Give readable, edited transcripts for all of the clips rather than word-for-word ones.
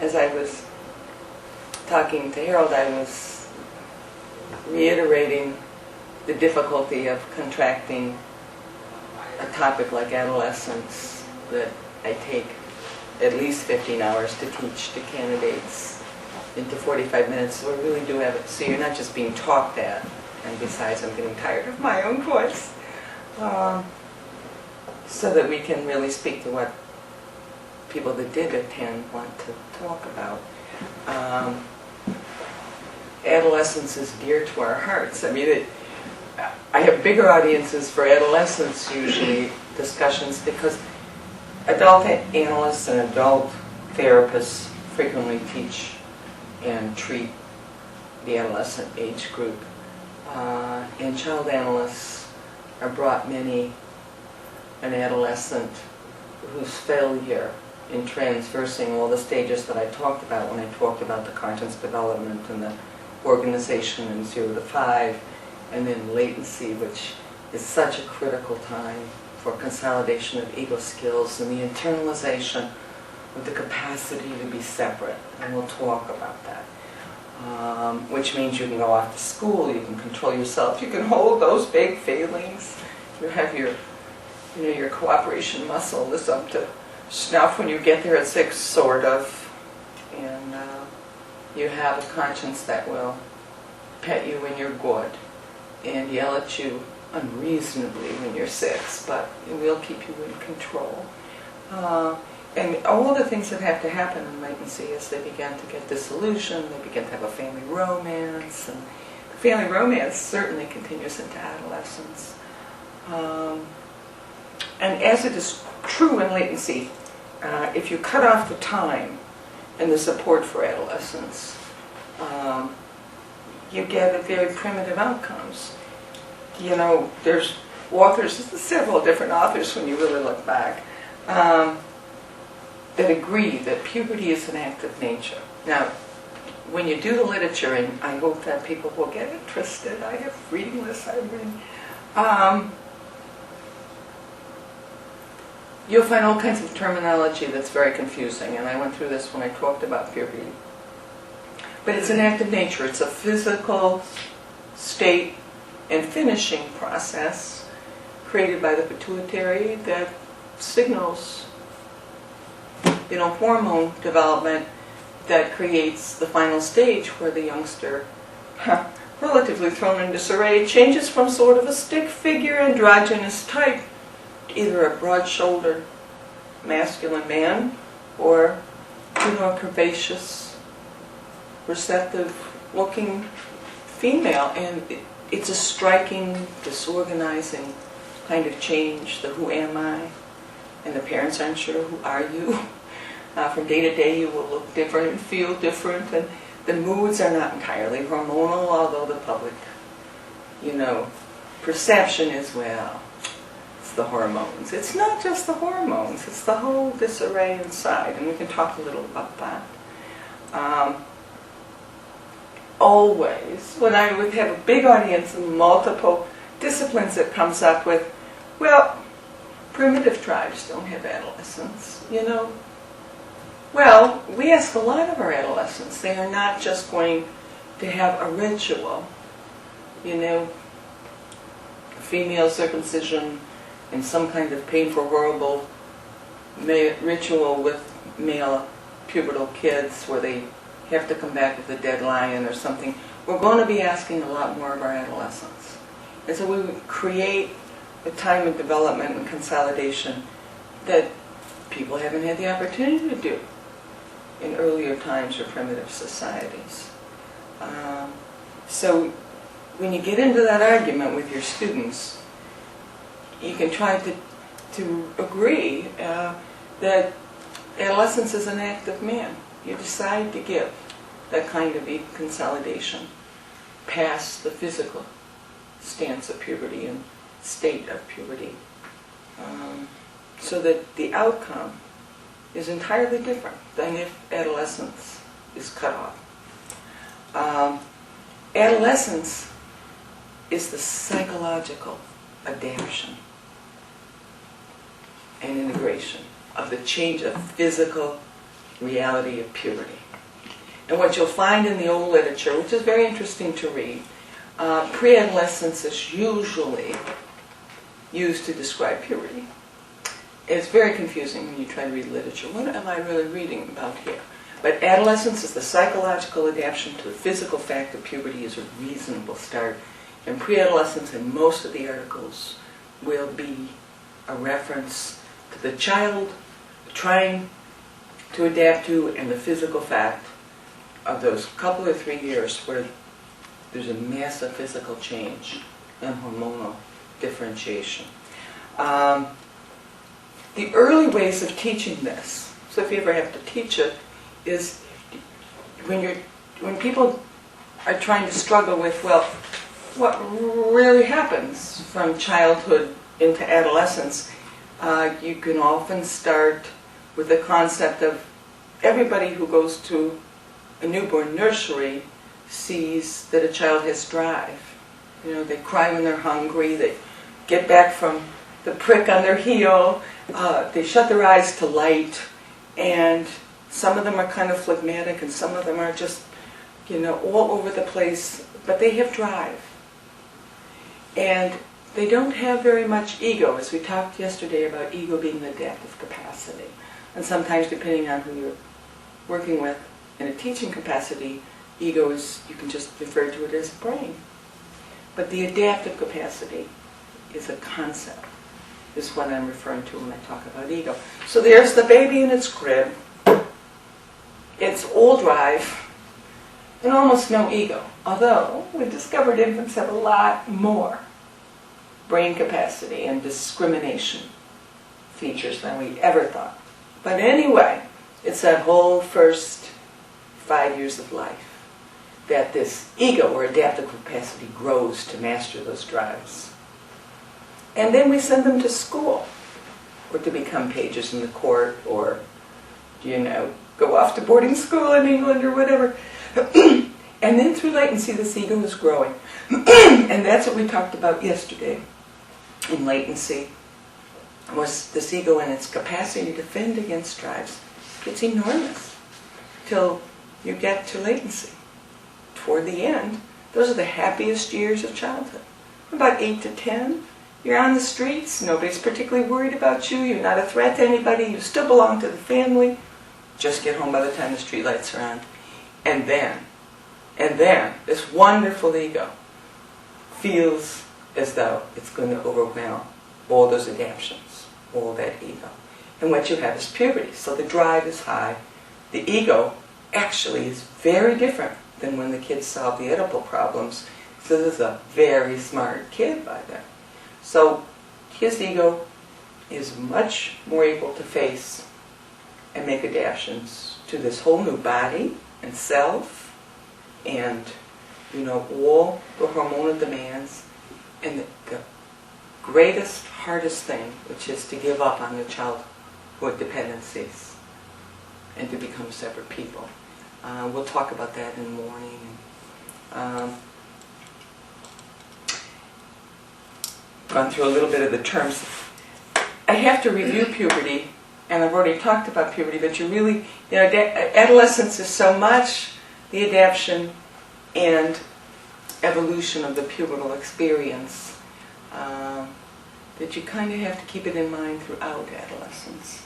as I was talking to Harold, I was reiterating the difficulty of contracting a topic like adolescence that I take at least 15 hours to teach to candidates into 45 minutes. So we really do have it. So you're not just being taught that, and besides I'm getting tired of my own voice. So that we can really speak to what people that did attend want to talk about. Adolescence is dear to our hearts. I mean, I have bigger audiences for adolescence usually, discussions, because adult analysts and adult therapists frequently teach and treat the adolescent age group. And child analysts are brought many an adolescent whose failure in transversing all the stages that I talked about when I talked about the conscious development and the organization in 0 to 5, and then latency, which is such a critical time for consolidation of ego skills and the internalization of the capacity to be separate. And we'll talk about that. Which means you can go off to school, you can control yourself, you can hold those big feelings, you have your cooperation muscle is up to snuff when you get there at 6, sort of, and you have a conscience that will pet you when you're good and yell at you unreasonably when you're 6, but it will keep you in control. And all the things that have to happen in latency as they begin to get disillusioned, they begin to have a family romance, and the family romance certainly continues into adolescence. And as it is true in latency, if you cut off the time and the support for adolescence, you get very primitive outcomes. You know, there's authors, several different authors when you really look back, that agree that puberty is an act of nature. Now, when you do the literature, and I hope that people will get interested, I have reading lists I've written, you'll find all kinds of terminology that's very confusing, and I went through this when I talked about puberty. But it's an act of nature. It's a physical state and finishing process created by the pituitary that signals, hormone development that creates the final stage where the youngster, relatively thrown into disarray, changes from sort of a stick figure, androgynous type, either a broad-shouldered masculine man or a curvaceous, receptive-looking female. And it's a striking, disorganizing kind of change, the who am I? And the parents aren't sure, who are you? From day to day you will look different and feel different, and the moods are not entirely hormonal, although the public, perception is, well, it's the hormones. It's not just the hormones, it's the whole disarray inside, and we can talk a little about that. Always, when I would have a big audience and multiple disciplines that comes up with, well, primitive tribes don't have adolescence, Well, we ask a lot of our adolescents. They are not just going to have a ritual, female circumcision and some kind of painful, horrible ritual with male pubertal kids where they have to come back with a dead lion or something. We're going to be asking a lot more of our adolescents. And so we would create a time of development and consolidation that people haven't had the opportunity to do in earlier times or primitive societies. So when you get into that argument with your students, you can try to agree that adolescence is an act of man. You decide to give that kind of consolidation past the physical stance of puberty and state of puberty, so that the outcome is entirely different than if adolescence is cut off. Adolescence is the psychological adaptation and integration of the change of physical reality of puberty. And what you'll find in the old literature, which is very interesting to read, pre-adolescence is usually used to describe puberty. It's very confusing when you try to read literature. What am I really reading about here? But adolescence is the psychological adaptation to the physical fact that puberty is a reasonable start. And pre-adolescence in most of the articles will be a reference to the child trying to adapt to and the physical fact of those couple or 3 years where there's a massive physical change and hormonal differentiation. The early ways of teaching this, so if you ever have to teach it, is when people are trying to struggle with, well, what really happens from childhood into adolescence, you can often start with the concept of everybody who goes to a newborn nursery sees that a child has drive. You know, they cry when they're hungry, they get back from the prick on their heel, they shut their eyes to light, and some of them are kind of phlegmatic and some of them are just, all over the place, but they have drive. And they don't have very much ego, as we talked yesterday about ego being the adaptive capacity. And sometimes, depending on who you're working with, in a teaching capacity, ego is, you can just refer to it as brain. But the adaptive capacity is a concept, is what I'm referring to when I talk about ego. So there's the baby in its crib. It's all drive and almost no ego. Although we discovered infants have a lot more brain capacity and discrimination features than we ever thought. But anyway, it's that whole first 5 years of life that this ego or adaptive capacity grows to master those drives. And then we send them to school, or to become pages in the court, or, go off to boarding school in England or whatever. And then through latency, this ego is growing. And that's what we talked about yesterday in latency, was this ego and its capacity to defend against drives. It's enormous till you get to latency. Toward the end, those are the happiest years of childhood. About 8 to 10, you're on the streets, nobody's particularly worried about you, you're not a threat to anybody, you still belong to the family. Just get home by the time the street lights are on. And then, this wonderful ego feels as though it's going to overwhelm all those adaptations, all that ego. And what you have is puberty. So the drive is high. The ego actually is very different than when the kids solve the Oedipal problems. So this is a very smart kid by then. So his ego is much more able to face and make adaptations to this whole new body and self and, all the hormonal demands and the greatest, hardest thing, which is to give up on the childhood dependencies and to become separate people. We'll talk about that in the morning. Gone through a little bit of the terms. I have to review puberty, and I've already talked about puberty, but you really, adolescence is so much the adaptation and evolution of the pubertal experience that you kind of have to keep it in mind throughout adolescence.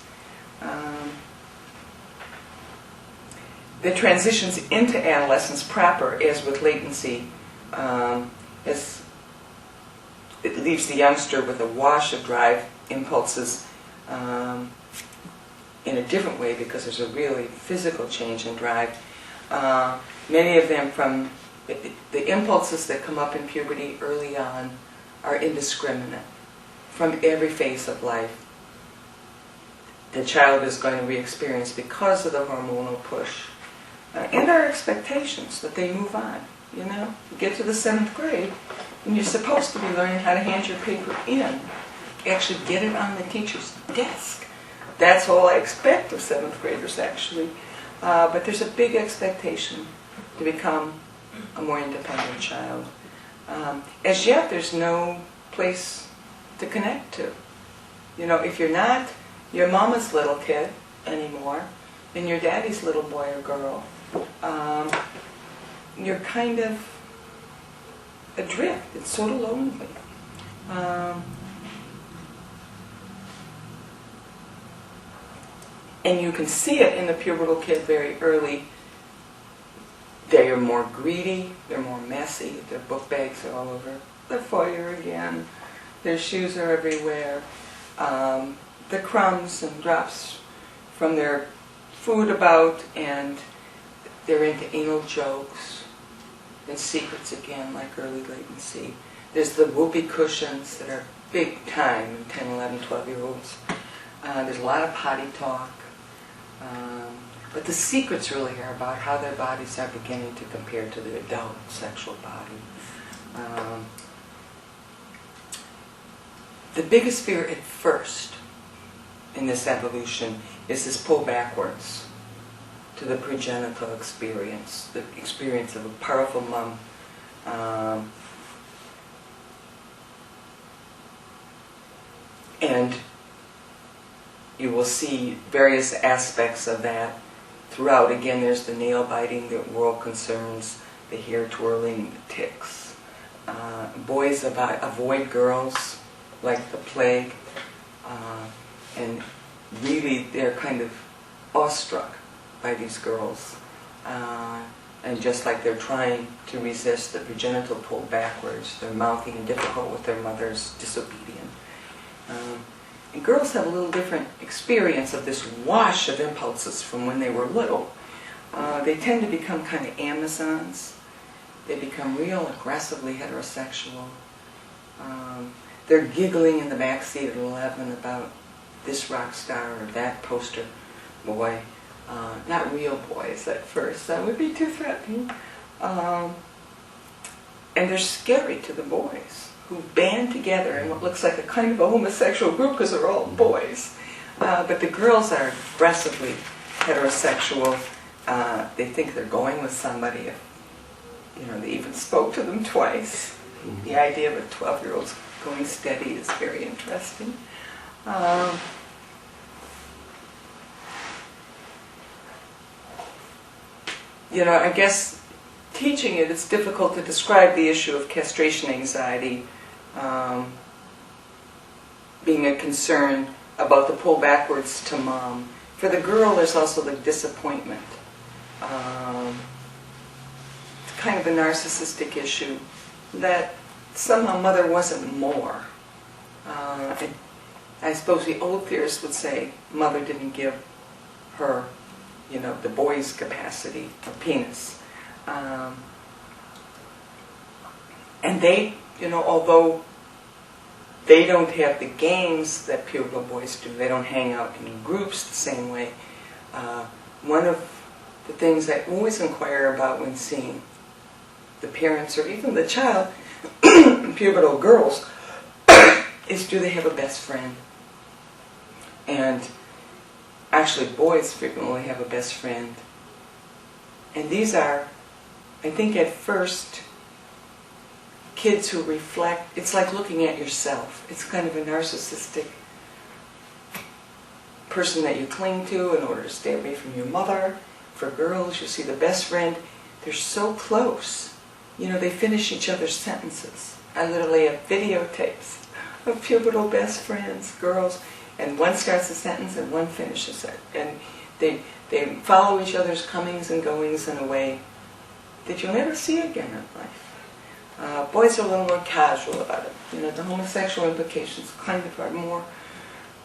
The transitions into adolescence proper, as with latency, as it leaves the youngster with a wash of drive impulses in a different way because there's a really physical change in drive. Many of them from the impulses that come up in puberty early on are indiscriminate from every phase of life. The child is going to re-experience because of the hormonal push and our expectations that they move on. You get to the 7th grade and you're supposed to be learning how to hand your paper in. Actually get it on the teacher's desk. That's all I expect of 7th graders, actually. But there's a big expectation to become a more independent child. As yet, there's no place to connect to. If you're not your mama's little kid anymore, and your daddy's little boy or girl, you're kind of adrift. It's sort of lonely. And you can see it in the pubertal kid very early. They are more greedy, they're more messy, their book bags are all over the foyer again, their shoes are everywhere, the crumbs and drops from their food about, and they're into anal jokes and secrets again, like early latency. There's the whoopee cushions that are big time in 10, 11, 12-year-olds. There's a lot of potty talk. But the secrets really are about how their bodies are beginning to compare to the adult sexual body. The biggest fear at first in this evolution is this pull backwards to the pregenital experience, the experience of a powerful mom. And you will see various aspects of that throughout. Again, there's the nail biting, the oral concerns, the hair twirling, the tics. Boys avoid girls like the plague, and really they're kind of awestruck by these girls. And just like they're trying to resist the progenital pull backwards, they're mouthy and difficult with their mothers, disobedient. And girls have a little different experience of this wash of impulses from when they were little. They tend to become kind of Amazons. They become real aggressively heterosexual. They're giggling in the backseat at 11 about this rock star or that poster boy. Not real boys at first. That would be too threatening. And they're scary to the boys, who band together in what looks like a kind of a homosexual group because they're all boys. But the girls are aggressively heterosexual. They think they're going with somebody. They even spoke to them twice. The idea of a 12-year-old going steady is very interesting. I guess teaching it's difficult to describe the issue of castration anxiety being a concern about the pull backwards to mom. For the girl, there's also the disappointment. It's kind of a narcissistic issue that somehow mother wasn't more. I suppose the old theorists would say mother didn't give her, the boy's capacity of penis. And they, although they don't have the games that pubertal boys do, they don't hang out in groups the same way. One of the things I always inquire about when seeing the parents or even the child, pubertal girls, is do they have a best friend? And actually boys frequently have a best friend. And these are, I think at first, kids who reflect. It's like looking at yourself. It's kind of a narcissistic person that you cling to in order to stay away from your mother. For girls, you see the best friend. They're so close. They finish each other's sentences. I literally have videotapes of pubertal best friends, girls, and one starts a sentence and one finishes it. And they follow each other's comings and goings in a way that you'll never see again in life. Boys are a little more casual about it. The homosexual implications kind of are more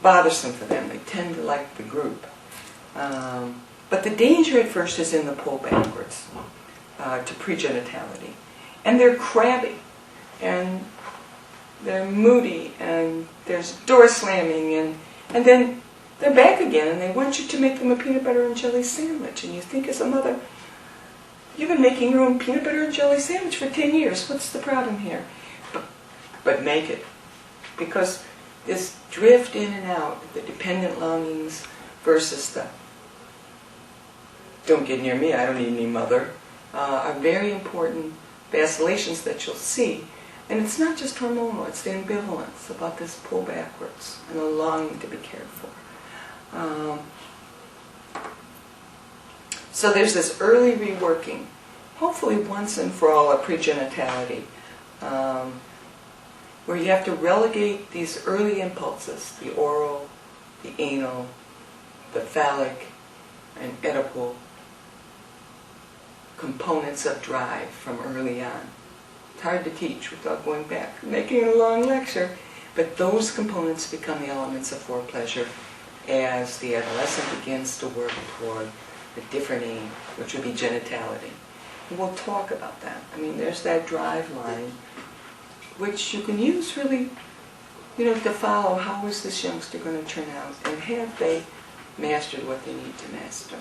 bothersome for them. They tend to like the group. But the danger at first is in the pull backwards to pregenitality. And they're crabby, and they're moody, and there's door slamming, and then they're back again, and they want you to make them a peanut butter and jelly sandwich. And you think as a mother, you've been making your own peanut butter and jelly sandwich for 10 years. What's the problem here? But make it. Because this drift in and out, the dependent longings versus the don't get near me, I don't need any mother, are very important vacillations that you'll see. And it's not just hormonal, it's the ambivalence about this pull backwards and the longing to be cared for. So there's this early reworking, hopefully once and for all, of pregenitality, where you have to relegate these early impulses, the oral, the anal, the phallic, and Oedipal components of drive from early on. It's hard to teach without going back and making a long lecture, but those components become the elements of fore-pleasure as the adolescent begins to work toward a different aim, which would be genitality. And we'll talk about that. I mean, there's that drive line, which you can use really, to follow how is this youngster going to turn out, and have they mastered what they need to master.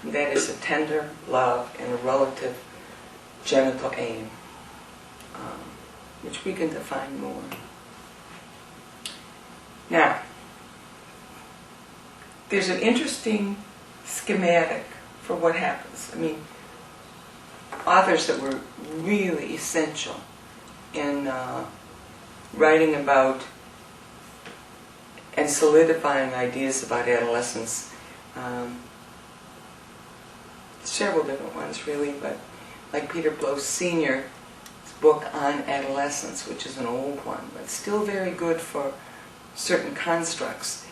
That is a tender love and a relative genital aim, which we can define more. Now, there's an interesting schematic for what happens. I mean, authors that were really essential in writing about and solidifying ideas about adolescence. Several different ones, really, but like Peter Blow Sr.'s book on adolescence, which is an old one, but still very good for certain constructs,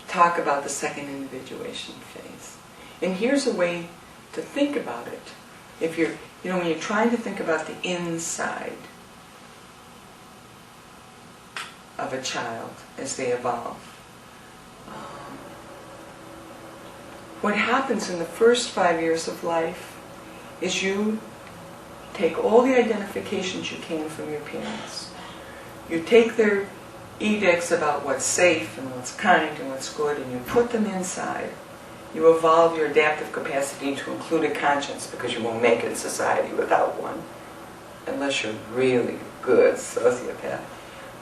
talk about the second individuation phase. And here's a way to think about it. If you're, when you're trying to think about the inside of a child as they evolve, what happens in the first 5 years of life is you take all the identifications you can from your parents. You take their edicts about what's safe and what's kind and what's good, and you put them inside. You evolve your adaptive capacity to include a conscience, because you won't make it in society without one, unless you're really good sociopath.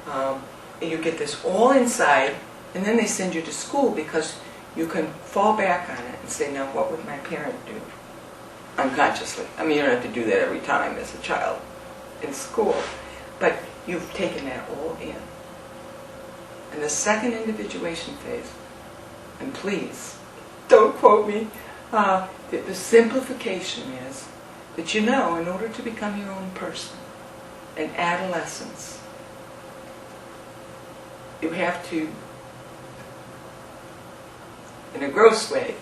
And you get this all inside, and then they send you to school because you can fall back on it and say, now what would my parent do? Unconsciously. I mean, you don't have to do that every time as a child in school, but you've taken that all in. And the second individuation phase, and please, don't quote me, the simplification is that in order to become your own person, in adolescence, you have to, in a gross way,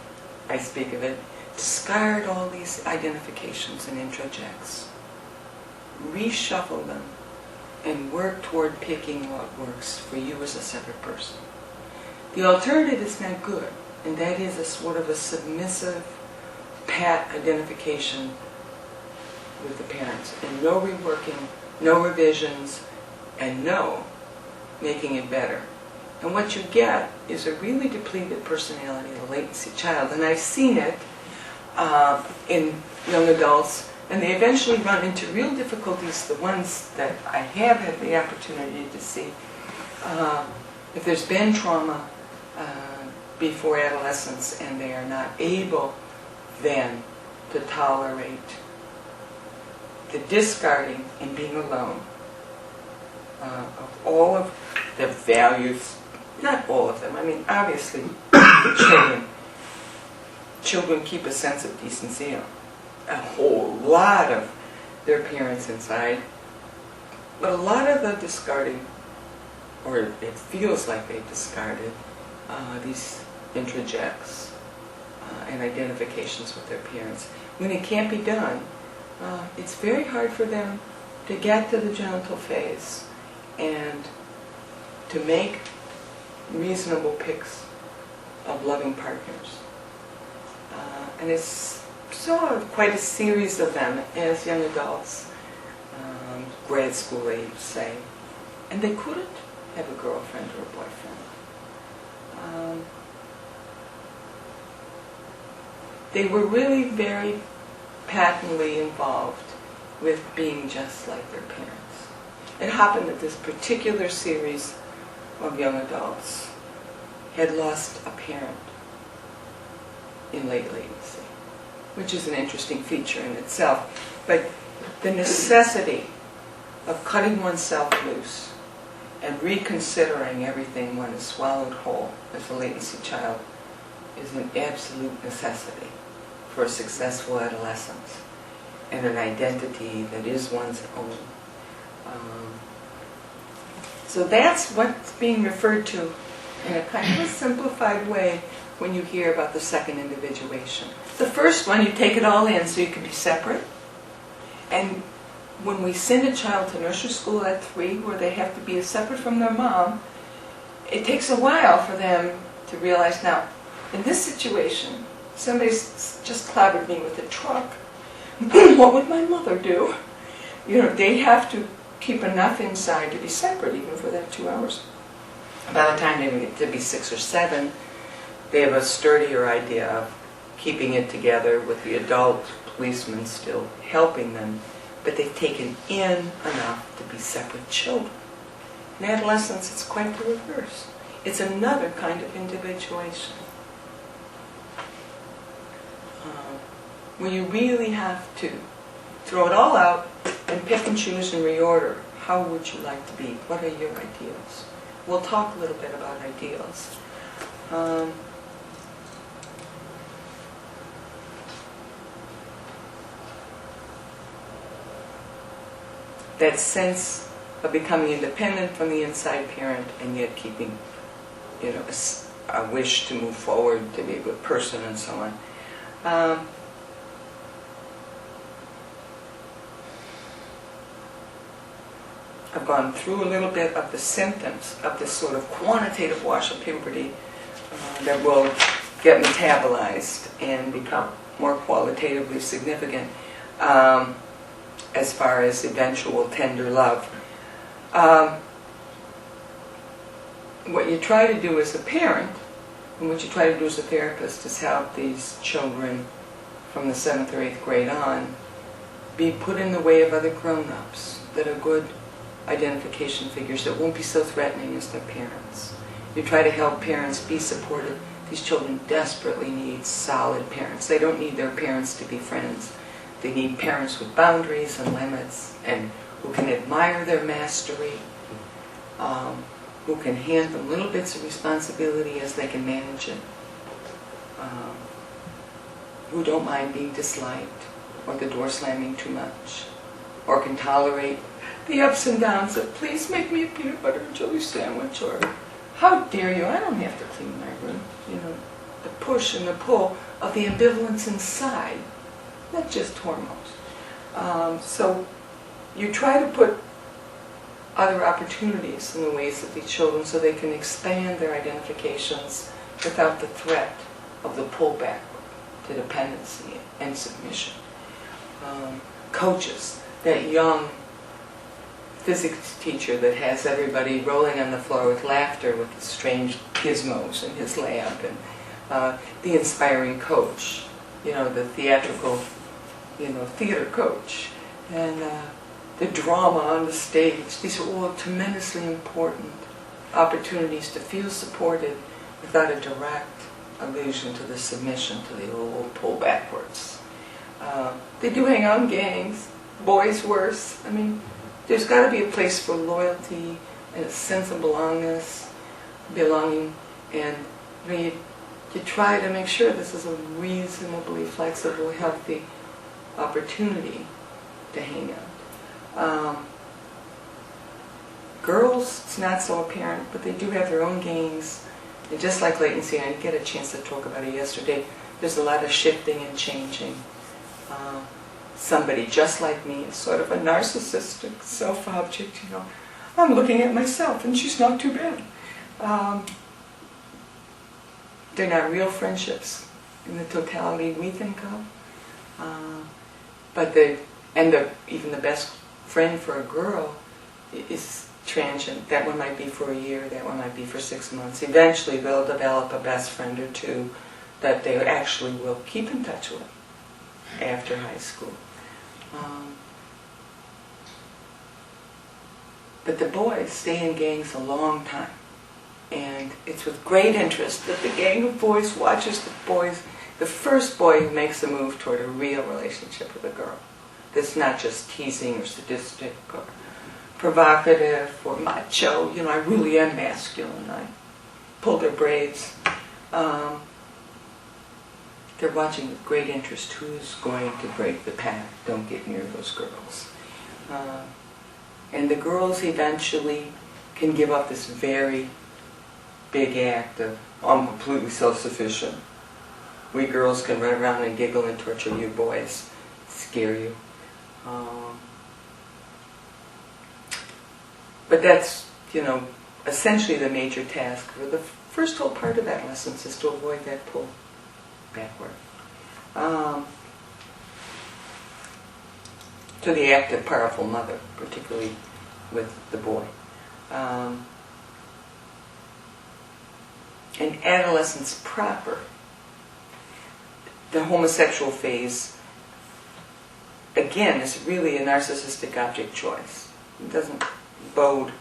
I speak of it, discard all these identifications and introjects, reshuffle them, and work toward picking what works for you as a separate person. The alternative is not good, and that is a sort of a submissive, pat identification with the parents, and no reworking, no revisions, and no making it better. And what you get is a really depleted personality, a latency child. And I've seen it in young adults, and they eventually run into real difficulties, the ones that I have had the opportunity to see. If there's been trauma before adolescence, and they are not able then to tolerate the discarding and being alone of all of the values. Not all of them. I mean, obviously, children keep a sense of decency, a whole lot of their parents inside. But a lot of the discarding, or it feels like they've discarded, these introjects and identifications with their parents. When it can't be done, it's very hard for them to get to the genital phase and to make reasonable picks of loving partners. And it's sort of quite a series of them as young adults, grad school age, say. And they couldn't have a girlfriend or a boyfriend. They were really very patently involved with being just like their parents. It happened that this particular series of young adults had lost a parent in late latency, which is an interesting feature in itself. But the necessity of cutting oneself loose and reconsidering everything one has swallowed whole as a latency child is an absolute necessity for a successful adolescence and an identity that is one's own. So that's what's being referred to in a kind of a simplified way when you hear about the second individuation. The first one, you take it all in so you can be separate. And when we send a child to nursery school at 3, where they have to be separate from their mom, it takes a while for them to realize, now, in this situation, somebody's just clobbered me with a truck. What would my mother do? You know, they have to keep enough inside to be separate, even for that 2 hours. By the time they get to be 6 or 7, they have a sturdier idea of keeping it together with the adult policeman still helping them, but they've taken in enough to be separate children. In adolescence, it's quite the reverse. It's another kind of individuation, where you really have to throw it all out and pick and choose and reorder. How would you like to be? What are your ideals? We'll talk a little bit about ideals. That sense of becoming independent from the inside parent and yet keeping, you know, a wish to move forward, to be a good person and so on. I've gone through a little bit of the symptoms of this sort of quantitative wash of puberty that will get metabolized and become more qualitatively significant as far as eventual tender love. What you try to do as a parent, and what you try to do as a therapist, is help these children from the 7th or 8th grade on be put in the way of other grown-ups that are good identification figures that won't be so threatening as their parents. You try to help parents be supportive. These children desperately need solid parents. They don't need their parents to be friends. They need parents with boundaries and limits, and who can admire their mastery, who can hand them little bits of responsibility as they can manage it, who don't mind being disliked or the door slamming too much, or can tolerate the ups and downs of, please make me a peanut butter and jelly sandwich, or how dare you, I don't have to clean my room. You know, the push and the pull of the ambivalence inside, not just hormones. So you try to put other opportunities in the ways of these children so they can expand their identifications without the threat of the pullback to dependency and submission. Coaches, that young physics teacher that has everybody rolling on the floor with laughter with the strange gizmos in his lab, and the inspiring coach, you know, the theatrical, you know, theater coach, and the drama on the stage. These are all tremendously important opportunities to feel supported without a direct allusion to the submission, to the old pull backwards. They do hang out in gangs, boys worse. I mean, there's got to be a place for loyalty and a sense of belonging, and you try to make sure this is a reasonably flexible, healthy opportunity to hang out. Girls, it's not so apparent, but they do have their own gangs, and just like latency, I didn't get a chance to talk about it yesterday, there's a lot of shifting and changing. Somebody just like me is sort of a narcissistic self-object, you know. I'm looking at myself and she's not too bad. They're not real friendships in the totality we think of. But even the best friend for a girl is transient. That one might be for a year, that one might be for 6 months. Eventually they'll develop a best friend or two that they actually will keep in touch with after high school. But the boys stay in gangs a long time, and it's with great interest that the gang of boys watches the first boy who makes a move toward a real relationship with a girl that's not just teasing or sadistic or provocative or macho. You know, I really am masculine. I pull their braids. they're watching with great interest who's going to break the pact. Don't get near those girls. And the girls eventually can give up this very big act of, I'm completely self-sufficient. We girls can run around and giggle and torture you boys, scare you. But that's, essentially the major task for the first whole part of adolescence is to avoid that pull backward. To the active, powerful mother, particularly with the boy. In adolescence proper, the homosexual phase, again, is really a narcissistic object choice. It doesn't bode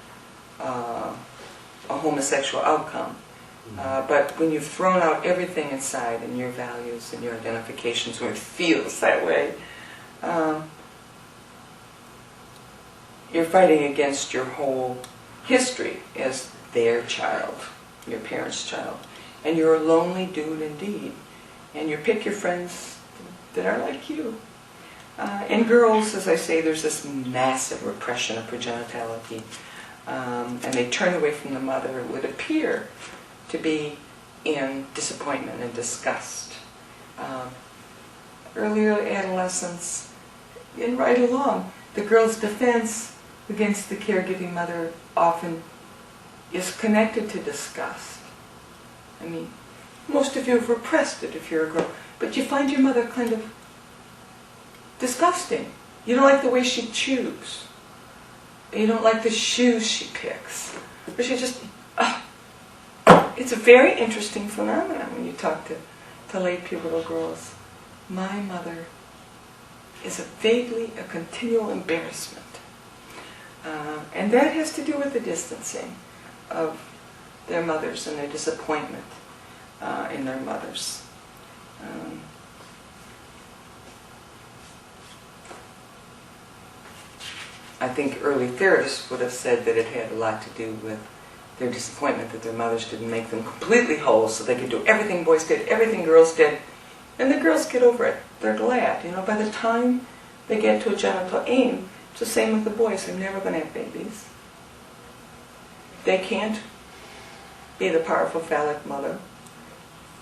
a homosexual outcome. But when you've thrown out everything inside and your values and your identifications, or it feels that way, you're fighting against your whole history as their child, your parents' child. And you're a lonely dude indeed. And you pick your friends that are like you. In girls, as I say, there's this massive repression of progenitality. And they turn away from the mother, it would appear, to be in disappointment and disgust. Earlier adolescence, and right along, the girl's defense against the caregiving mother often is connected to disgust. I mean, most of you have repressed it if you're a girl, but you find your mother kind of disgusting. You don't like the way she chews. You don't like the shoes she picks. Or she just, it's a very interesting phenomenon when you talk to late pubertal girls. My mother is a continual embarrassment. And that has to do with the distancing of their mothers and their disappointment in their mothers. I think early theorists would have said that it had a lot to do with their disappointment that their mothers didn't make them completely whole so they could do everything boys did, everything girls did. And the girls get over it. They're glad. By the time they get to a genital aim, it's the same with the boys. They're never going to have babies. They can't be the powerful phallic mother.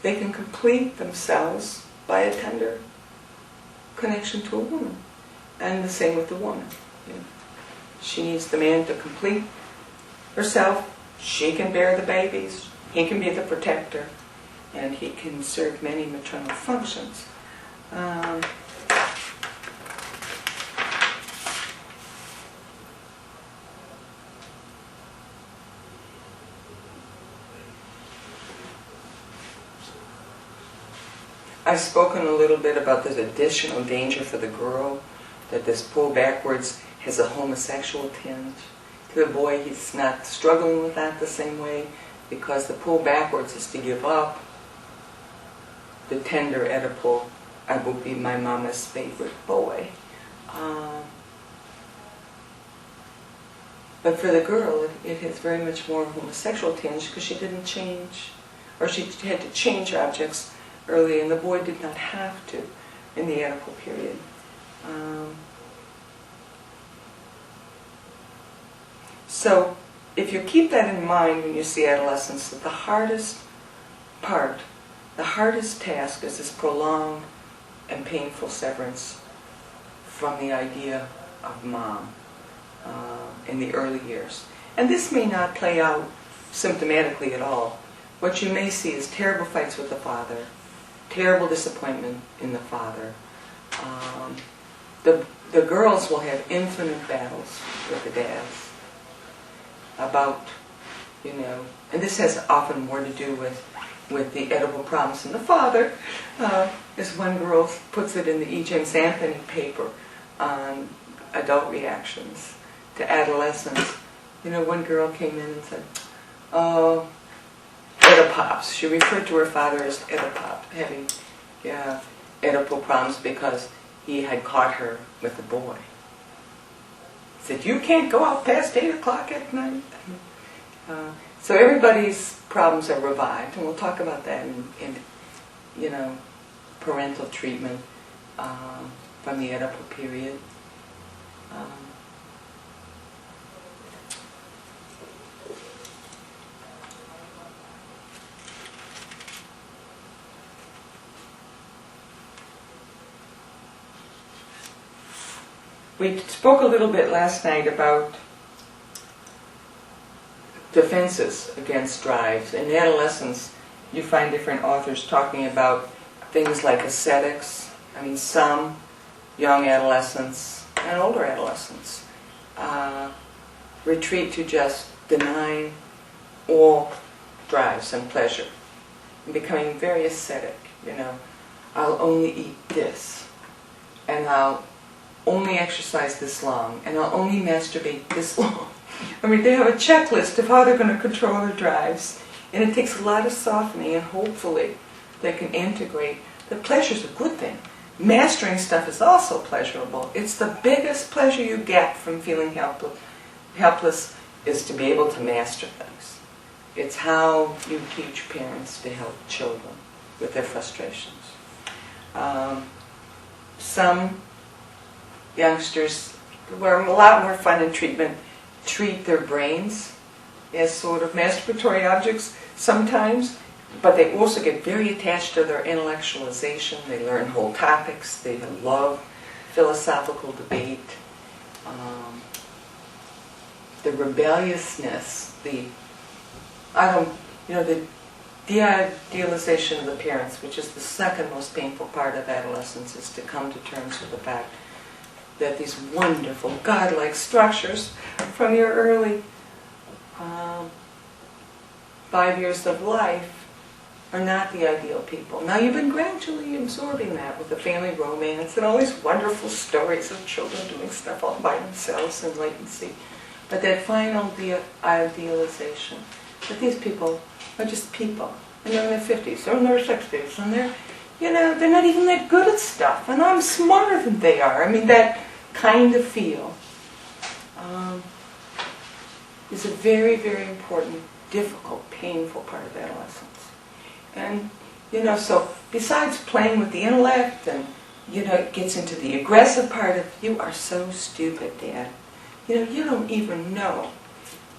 They can complete themselves by a tender connection to a woman. And the same with the woman. She needs the man to complete herself. She can bear the babies. He can be the protector. And he can serve many maternal functions. I've spoken a little bit about this additional danger for the girl, that this pull backwards has a homosexual tinge. To the boy, he's not struggling with that the same way, because the pull backwards is to give up the tender Oedipal, I will be my mama's favorite boy. But for the girl, it has very much more homosexual tinge because she didn't change, or she had to change objects early, and the boy did not have to in the Oedipal period. So if you keep that in mind when you see adolescence, that the hardest part, the hardest task is this prolonged and painful severance from the idea of mom in the early years. And this may not play out symptomatically at all. What you may see is terrible fights with the father, terrible disappointment in the father. The girls will have infinite battles with the dads about, and this has often more to do with the Oedipal problems in the father. As one girl puts it in the E. James Anthony paper on adult reactions to adolescence. One girl came in and said, "Oh, Oedipops." She referred to her father as Oedipop, having Oedipal problems because he had caught her with a boy. He said, "You can't go out past 8 o'clock at night." So everybody's problems are revived, and we'll talk about that in parental treatment from the Oedipal period. We spoke a little bit last night about defenses against drives. In adolescence, you find different authors talking about things like ascetics. I mean, some young adolescents and older adolescents retreat to just denying all drives and pleasure and becoming very ascetic. You know, I'll only eat this, and I'll only exercise this long, and I'll only masturbate this long. I mean, they have a checklist of how they're going to control their drives, and it takes a lot of softening, and hopefully they can integrate that pleasure's a good thing. Mastering stuff is also pleasurable. It's the biggest pleasure you get from feeling helpless is to be able to master things. It's how you teach parents to help children with their frustrations. Some youngsters who are a lot more fun in treatment treat their brains as sort of masturbatory objects sometimes, but they also get very attached to their intellectualization. They learn whole topics. They love philosophical debate. The rebelliousness, the de-idealization of appearance, which is the second most painful part of adolescence, is to come to terms with the fact that these wonderful, godlike structures from your early 5 years of life are not the ideal people. Now you've been gradually absorbing that with the family romance and all these wonderful stories of children doing stuff all by themselves and latency. But that final idealization, that these people are just people, and they're in their 50s, they're in their 60s, and they're not even that good at stuff, and I'm smarter than they are. I mean, that kind of feel is a very, very important, difficult, painful part of adolescence. And, so besides playing with the intellect and, it gets into the aggressive part of, you are so stupid, Dad. You don't even know.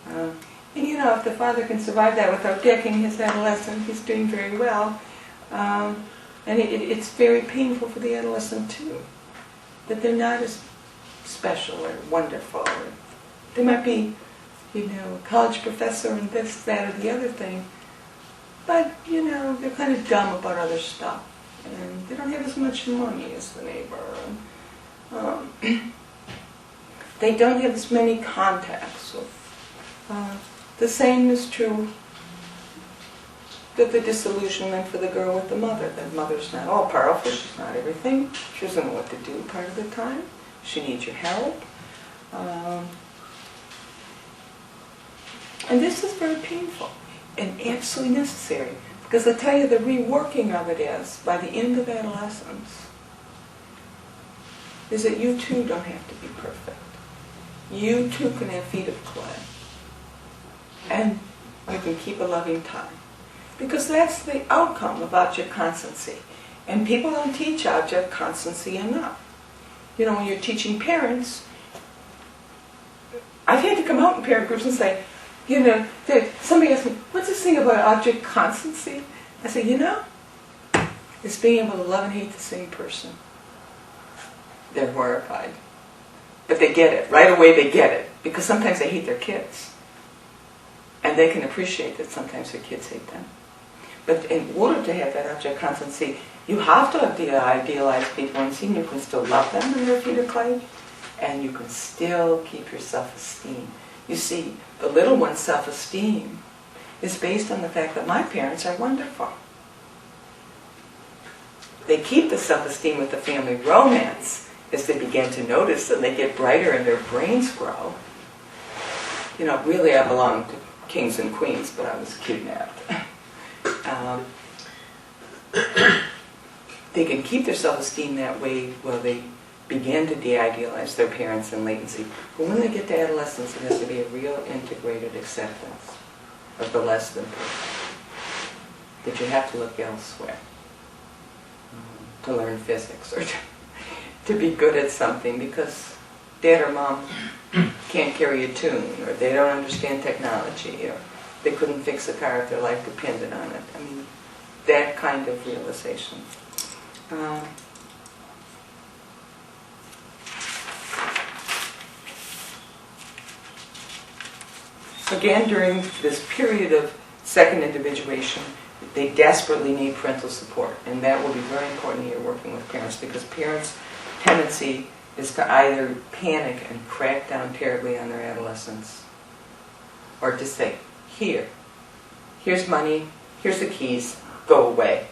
And, if the father can survive that without decking his adolescent, he's doing very well. And it's very painful for the adolescent, too, that they're not as special or wonderful. Or they might be, a college professor and this, that, or the other thing, but, they're kind of dumb about other stuff. And they don't have as much money as the neighbor. And, they don't have as many contacts. The same is true with the disillusionment for the girl with the mother. The mother's not all powerful, she's not everything. She doesn't know what to do part of the time. She needs your help. And this is very painful and absolutely necessary. Because I tell you, the reworking of it is, by the end of adolescence, is that you too don't have to be perfect. You too can have feet of clay. And you can keep a loving tongue. Because that's the outcome of object constancy. And people don't teach object constancy enough. When you're teaching parents, I've had to come out in parent groups and say, somebody asked me, what's this thing about object constancy? I say, it's being able to love and hate the same person. They're horrified. But they get it. Right away they get it. Because sometimes they hate their kids. And they can appreciate that sometimes their kids hate them. But in order to have that object constancy, you have to idealize people and see you can still love them in their feet of clay, and you can still keep your self-esteem. You see, the little one's self-esteem is based on the fact that my parents are wonderful. They keep the self-esteem with the family romance as they begin to notice and they get brighter and their brains grow. Really I belong to kings and queens, but I was kidnapped. They can keep their self-esteem that way while they begin to de-idealize their parents in latency. But when they get to adolescence, it has to be a real integrated acceptance of the less than perfect. That you have to look elsewhere to learn physics or to be good at something because dad or mom can't carry a tune, or they don't understand technology, or they couldn't fix a car if their life depended on it. I mean, that kind of realization. Again, during this period of second individuation, they desperately need parental support, and that will be very important when you're working with parents, because parents' tendency is to either panic and crack down terribly on their adolescents, or to say, here's money, here's the keys, go away.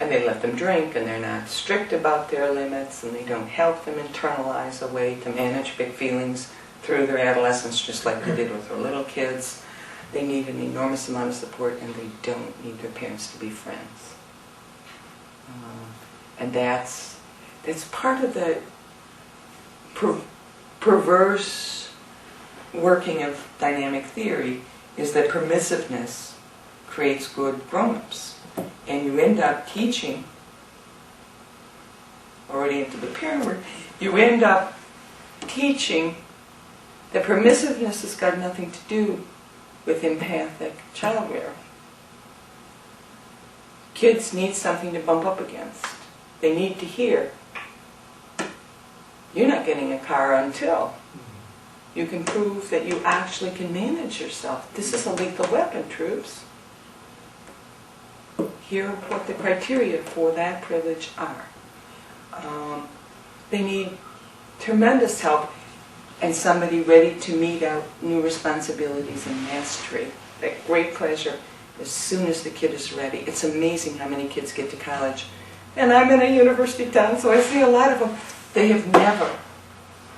And they let them drink, and they're not strict about their limits, and they don't help them internalize a way to manage big feelings through their adolescence, just like they did with their little kids. They need an enormous amount of support, and they don't need their parents to be friends. And that's part of the perverse working of dynamic theory, is that permissiveness creates good grown-ups. And you end up teaching, already into the parent work, you end up teaching that permissiveness has got nothing to do with empathic child rearing. Kids need something to bump up against. They need to hear, you're not getting a car until you can prove that you actually can manage yourself. This is a lethal weapon, troops. Here are what the criteria for that privilege are. They need tremendous help and somebody ready to meet out new responsibilities and mastery. That great pleasure as soon as the kid is ready. It's amazing how many kids get to college. And I'm in a university town, so I see a lot of them. They have never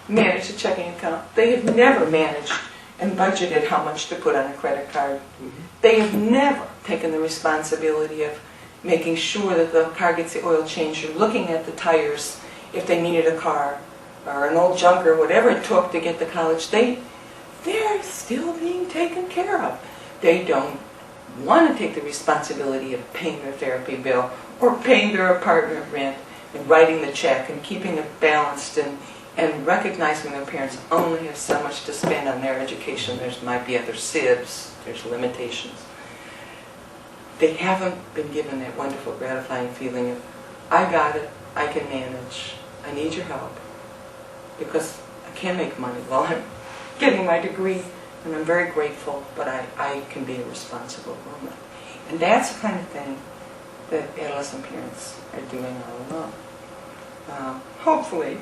managed a checking account. They have never managed and budgeted how much to put on a credit card. Mm-hmm. They have never taken the responsibility of making sure that the car gets the oil change, or looking at the tires if they needed a car, or an old junker, whatever it took to get to college. They're still being taken care of. They don't want to take the responsibility of paying their therapy bill, or paying their apartment rent, and writing the check, and keeping it balanced, and recognizing their parents only have so much to spend on their education. There might be other sibs, there's limitations. They haven't been given that wonderful, gratifying feeling of, I got it, I can manage, I need your help, because I can't make money while I'm getting my degree, and I'm very grateful, but I can be a responsible woman. And that's the kind of thing that adolescent parents are doing all along. Hopefully,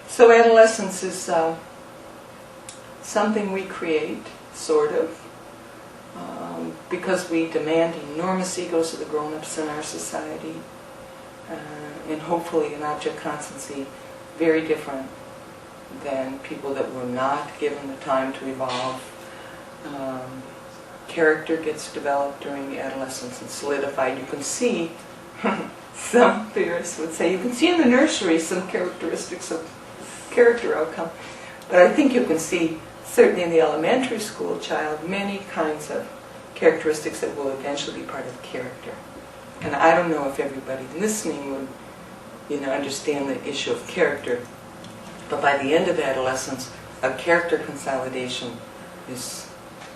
so adolescence is something we create, sort of, because we demand enormous egos of the grown-ups in our society, and hopefully an object constancy very different than people that were not given the time to evolve. Character gets developed during adolescence and solidified. You can see, some theorists would say, you can see in the nursery some characteristics of character outcome, but I think you can see, certainly in the elementary school child, many kinds of characteristics that will eventually be part of character. And I don't know if everybody listening would, understand the issue of character, but by the end of adolescence, a character consolidation is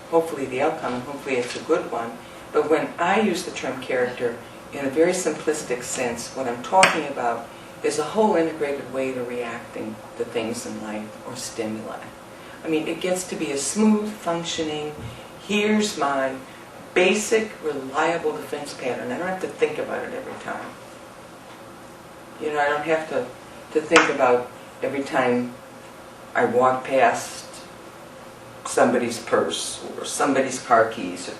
hopefully the outcome, and hopefully it's a good one. But when I use the term character in a very simplistic sense, what I'm talking about is a whole integrated way to reacting to things in life or stimuli. I mean, it gets to be a smooth functioning, here's my basic, reliable defense pattern. I don't have to think about it every time. I don't have to think about every time I walk past somebody's purse or somebody's car keys.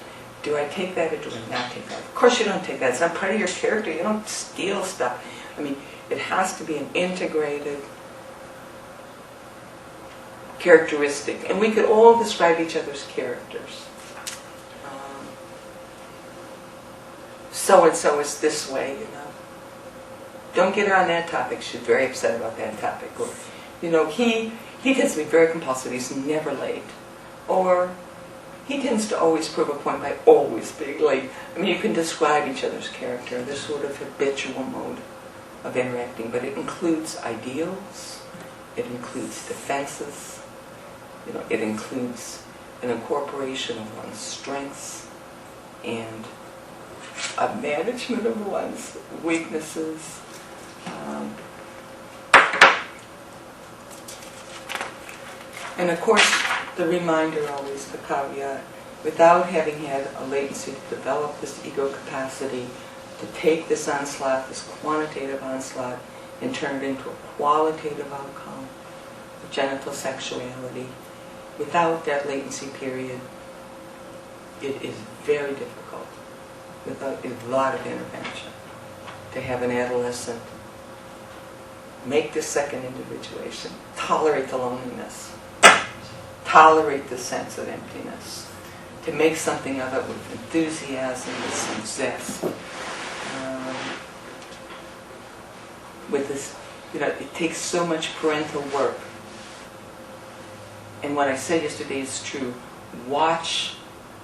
Do I take that or do I not take that? Of course you don't take that. It's not part of your character. You don't steal stuff. I mean, it has to be an integrated characteristic. And we could all describe each other's characters. So-and-so is this way, Don't get her on that topic. She's very upset about that topic. Or, he tends to be very compulsive. He's never late. Or he tends to always prove a point by always being late. I mean, you can describe each other's character, this sort of habitual mode of interacting, but it includes ideals, it includes defenses, it includes an incorporation of one's strengths and a management of one's weaknesses. And of course, the reminder always, the caveat, without having had a latency to develop this ego capacity, to take this onslaught, this quantitative onslaught, and turn it into a qualitative outcome of genital sexuality. Without that latency period, it is very difficult, without a lot of intervention, to have an adolescent make the second individuation, tolerate the loneliness, tolerate the sense of emptiness, to make something of it with enthusiasm, with some zest. With this, it takes so much parental work. And what I said yesterday is true. Watch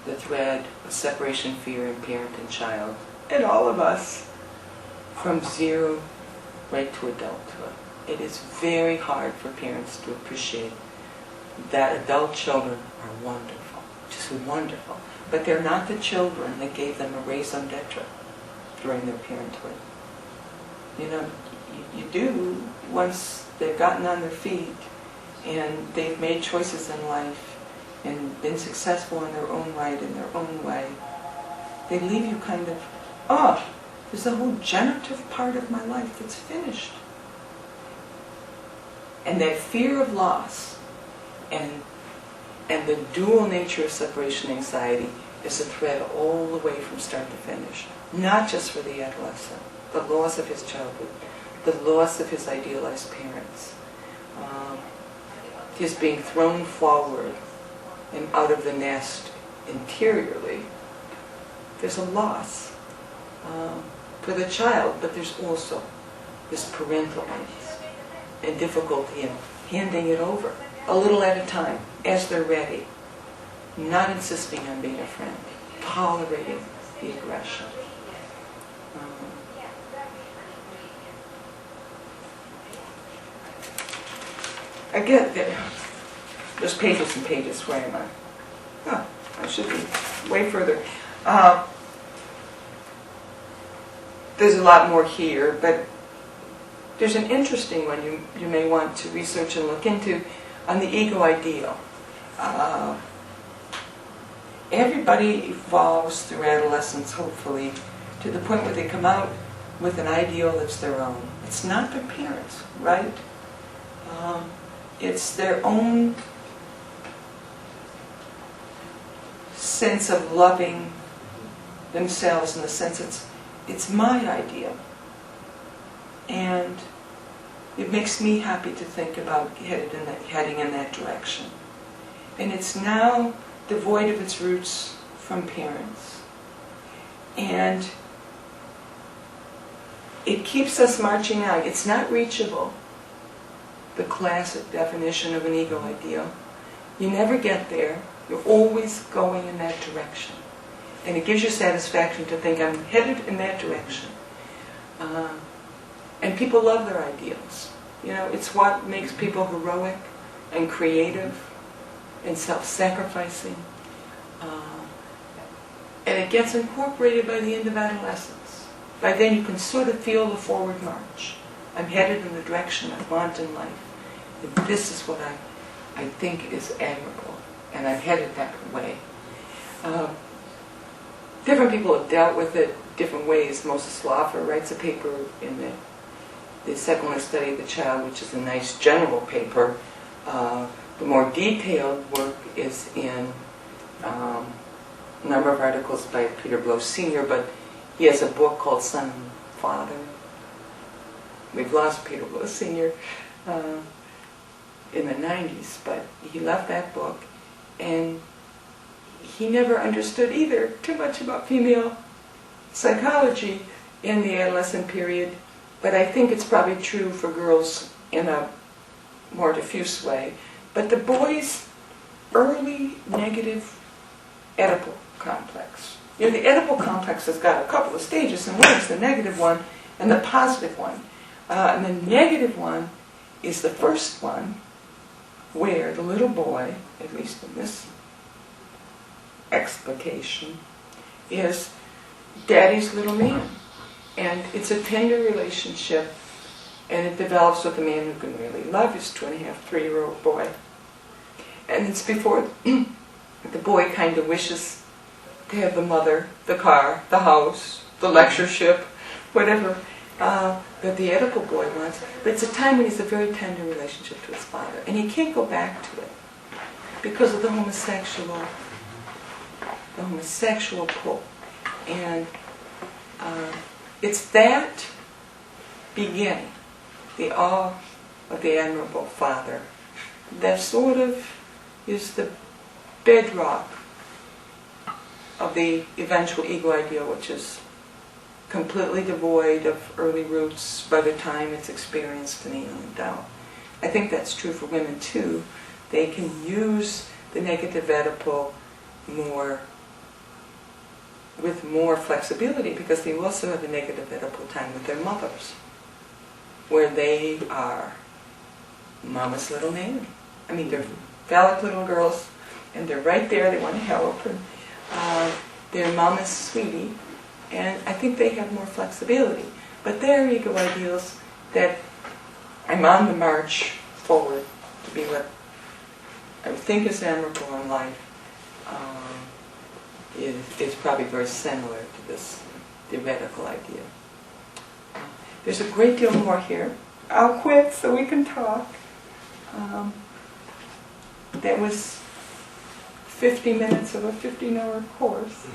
the thread of separation fear in parent and child, and all of us, from zero right to adulthood. It is very hard for parents to appreciate that adult children are wonderful, just wonderful. But they're not the children that gave them a raison d'etre during their parenthood. You do, once they've gotten on their feet and they've made choices in life and been successful in their own right, in their own way, they leave you kind of, there's a whole generative part of my life that's finished. And that fear of loss and the dual nature of separation anxiety is a thread all the way from start to finish. Not just for the adolescent, the loss of his childhood, the loss of his idealized parents, his being thrown forward and out of the nest interiorly. There's a loss for the child, but there's also this parental angst and difficulty in handing it over, a little at a time, as they're ready, not insisting on being a friend, tolerating the aggression. Again, there's pages and pages. Where am I? I should be way further. There's a lot more here, but there's an interesting one you may want to research and look into on the ego ideal. Everybody evolves through adolescence, hopefully, to the point where they come out with an ideal that's their own. It's not their parents', right? It's their own sense of loving themselves, in the sense it's my ideal. And it makes me happy to think about heading in that direction. And it's now devoid of its roots from parents. And it keeps us marching out. It's not reachable, the classic definition of an ego ideal. You never get there. You're always going in that direction. And it gives you satisfaction to think, I'm headed in that direction. And people love their ideals. It's what makes people heroic and creative and self-sacrificing. And it gets incorporated by the end of adolescence. By then you can sort of feel the forward march. I'm headed in the direction I want in life. And this is what I think is admirable. And I'm headed that way. Different people have dealt with it different ways. Moses Sloffer writes a paper in the Secular Study of the Child, which is a nice general paper. The more detailed work is in a number of articles by Peter Blow Sr., but he has a book called Son and Father. We've lost Peter Blow Sr. In the 90s, but he left that book, and he never understood either too much about female psychology in the adolescent period, but I think it's probably true for girls in a more diffuse way. But the boys' early negative Oedipal complex. You know, the Oedipal complex has got a couple of stages, and one is the negative one and the positive one. And the negative one is the first one where the little boy, at least in this explication, is daddy's little man. And it's a tender relationship, and it develops with a man who can really love his 2.5, 3-year-old boy. And it's before the boy kind of wishes to have the mother, the car, the house, the lectureship, whatever that the Oedipal boy wants. But it's a time when he's a very tender relationship to his father, and he can't go back to it because of the homosexual pull. And it's that beginning, the awe of the admirable father, that sort of is the bedrock of the eventual ego ideal, which is completely devoid of early roots by the time it's experienced in Ego and Tao. I think that's true for women too. They can use the negative Oedipal with more flexibility, because they also have a negative Oedipal time with their mothers, where they are mama's little man. I mean, they're phallic little girls, and they're right there, they want to help, and they're mama's sweetie, and I think they have more flexibility. But their ego ideals that I'm on the march forward to be what I think is admirable in life is probably very similar to this theoretical idea. There's a great deal more here. I'll quit so we can talk. That was 50 minutes of a 15-hour course.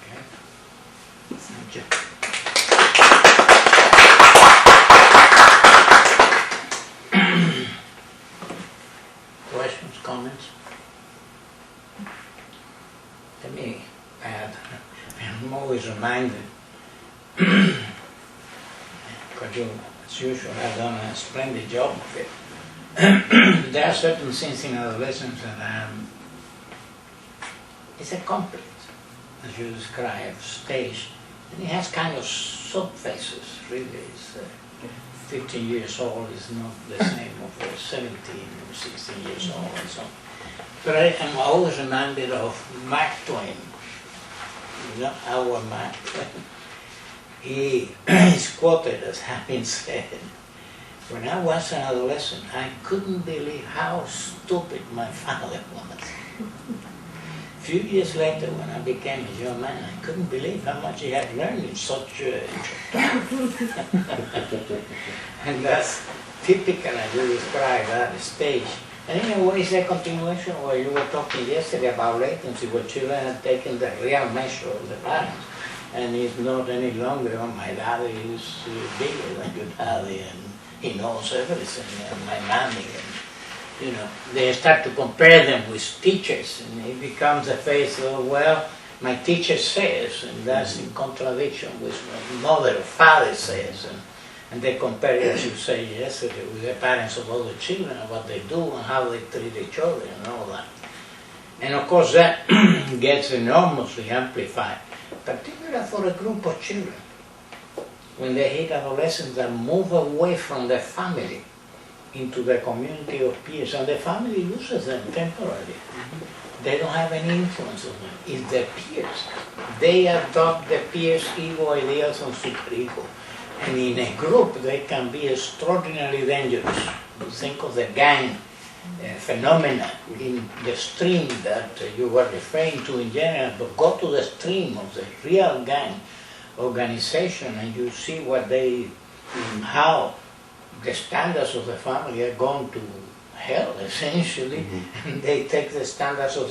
Okay. Thank you. Questions, comments? To me, I'm always reminded, because you, as usual, have done a splendid job of it. There are certain things in adolescence that it's a complex, as you describe, stage, and it has kind of sub-phases, really. It's 15 years old is not the same of 17 or 16 years old and so on. But I am always reminded of Mark Twain, you know, our Mark Twain. He is quoted as having said, "When I was an adolescent, I couldn't believe how stupid my father was. A few years later, when I became a young man, I couldn't believe how much he had learned in such a time." And that's typical, as you describe that stage. And in a way, it's a continuation where you were talking yesterday about latency, where children have taken the real measure of the parents. And it's not any longer, oh, my daddy is bigger than your daddy, and he knows everything, and my mommy, and, you know, they start to compare them with teachers, and it becomes a phase of, well, my teacher says, and that's in contradiction with what mother or father says, and they compare it, as you say yesterday, with the parents of other children, and what they do, and how they treat each other, and all that. And of course that gets enormously amplified, particularly for a group of children, when they hit adolescence and move away from their family into the community of peers, and the family loses them temporarily. They don't have any influence on them. It's their peers. They adopt the peers' ego ideals and superego. And in a group, they can be extraordinarily dangerous. You think of the gang phenomena in the stream that you were referring to in general, but go to the stream of the real gang organization and you see what how the standards of the family are gone to hell, essentially, and they take the standards of